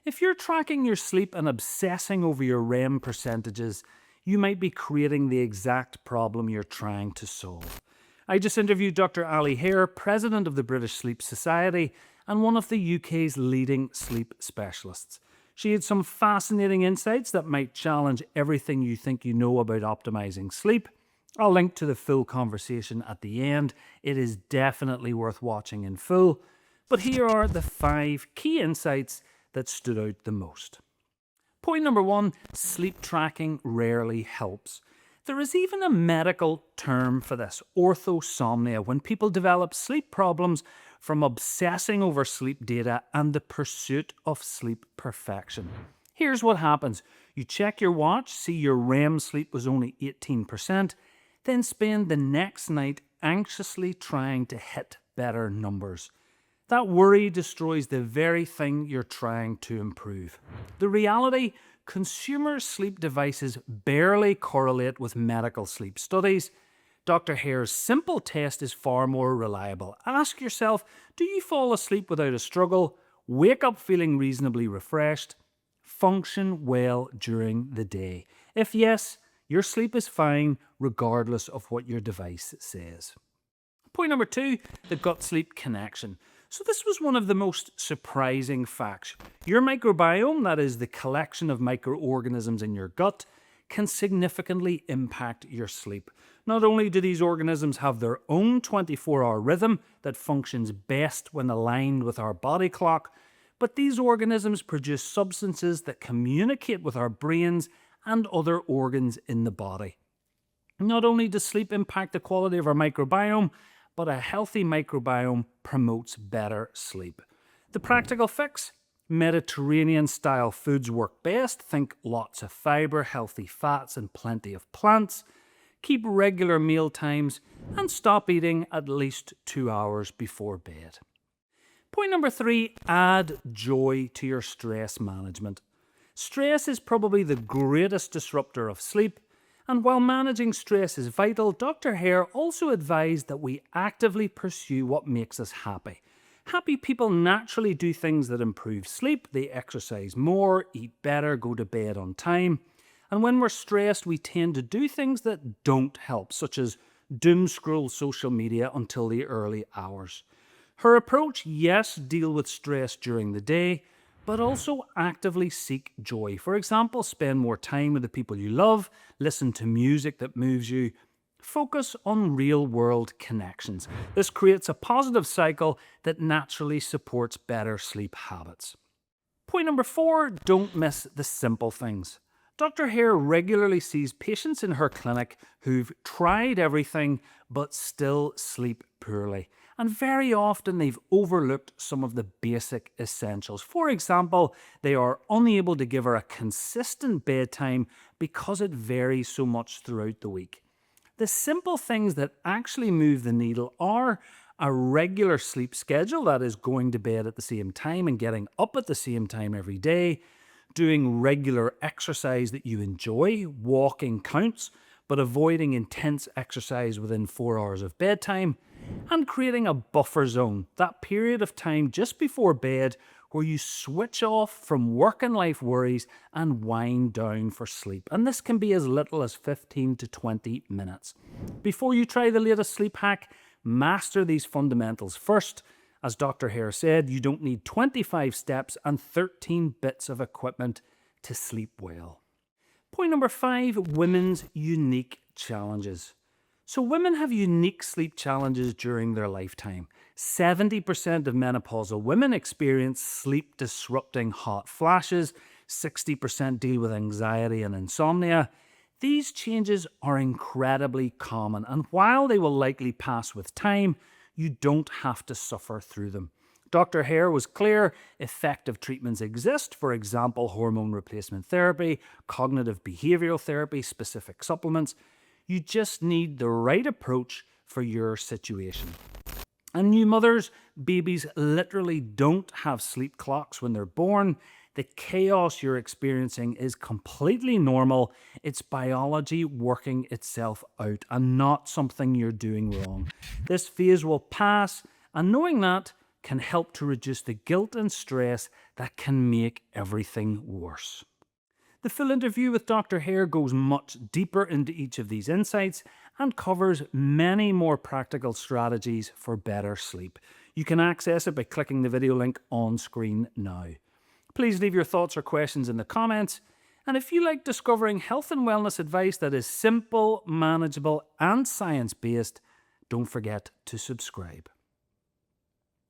If you're tracking your sleep and obsessing over your REM percentages, you might be creating the exact problem you're trying to solve. I just interviewed Dr. Allie Hare, President of the British Sleep Society and one of the UK's leading sleep specialists. She had some fascinating insights that might challenge everything you think you know about optimizing sleep. I'll link to the full conversation at the end. It is definitely worth watching in full. But here are the 5 key insights that stood out the most. Point number 1, sleep tracking rarely helps. There is even a medical term for this, orthosomnia, when people develop sleep problems from obsessing over sleep data and the pursuit of sleep perfection. Here's what happens. You check your watch, see your REM sleep was only 18%, then spend the next night anxiously trying to hit better numbers. That worry destroys the very thing you're trying to improve. The reality, consumer sleep devices barely correlate with medical sleep studies. Dr. Hare's simple test is far more reliable. Ask yourself, do you fall asleep without a struggle, wake up feeling reasonably refreshed, function well during the day? If yes, your sleep is fine regardless of what your device says. Point number 2, the gut-sleep connection. So this was one of the most surprising facts. Your microbiome, that is the collection of microorganisms in your gut, can significantly impact your sleep. Not only do these organisms have their own 24-hour rhythm that functions best when aligned with our body clock, but these organisms produce substances that communicate with our brains and other organs in the body. Not only does sleep impact the quality of our microbiome, but a healthy microbiome promotes better sleep. The practical fix? Mediterranean-style foods work best. Think lots of fibre, healthy fats, and plenty of plants. Keep regular meal times and stop eating at least 2 hours before bed. Point number 3, add joy to your stress management. Stress is probably the greatest disruptor of sleep. And while managing stress is vital, Dr. Hare also advised that we actively pursue what makes us happy. Happy people naturally do things that improve sleep. They exercise more, eat better, go to bed on time. And when we're stressed, we tend to do things that don't help, such as doom scroll social media until the early hours. Her approach, yes, deal with stress during the day, but also actively seek joy. For example, spend more time with the people you love, listen to music that moves you, focus on real-world connections. This creates a positive cycle that naturally supports better sleep habits. Point number 4, don't miss the simple things. Dr. Hare regularly sees patients in her clinic who've tried everything but still sleep poorly. And very often they've overlooked some of the basic essentials. For example, they are unable to give her a consistent bedtime because it varies so much throughout the week. The simple things that actually move the needle are a regular sleep schedule, that is going to bed at the same time and getting up at the same time every day, doing regular exercise that you enjoy, walking counts, but avoiding intense exercise within 4 hours of bedtime, and creating a buffer zone, that period of time just before bed where you switch off from work and life worries and wind down for sleep. And this can be as little as 15 to 20 minutes. Before you try the latest sleep hack, master these fundamentals first. As Dr. Hare said, you don't need 25 steps and 13 bits of equipment to sleep well. Point number 5, women's unique challenges. So women have unique sleep challenges during their lifetime. 70% of menopausal women experience sleep-disrupting hot flashes. 60% deal with anxiety and insomnia. These changes are incredibly common, and while they will likely pass with time, you don't have to suffer through them. Dr. Hare was clear effective treatments exist, for example, hormone replacement therapy, cognitive behavioral therapy, specific supplements. You just need the right approach for your situation. And new mothers, babies literally don't have sleep clocks when they're born. The chaos you're experiencing is completely normal. It's biology working itself out and not something you're doing wrong. This phase will pass, and knowing that, can help to reduce the guilt and stress that can make everything worse. The full interview with Dr. Hare goes much deeper into each of these insights and covers many more practical strategies for better sleep. You can access it by clicking the video link on screen now. Please leave your thoughts or questions in the comments. And if you like discovering health and wellness advice that is simple, manageable, and science-based, don't forget to subscribe.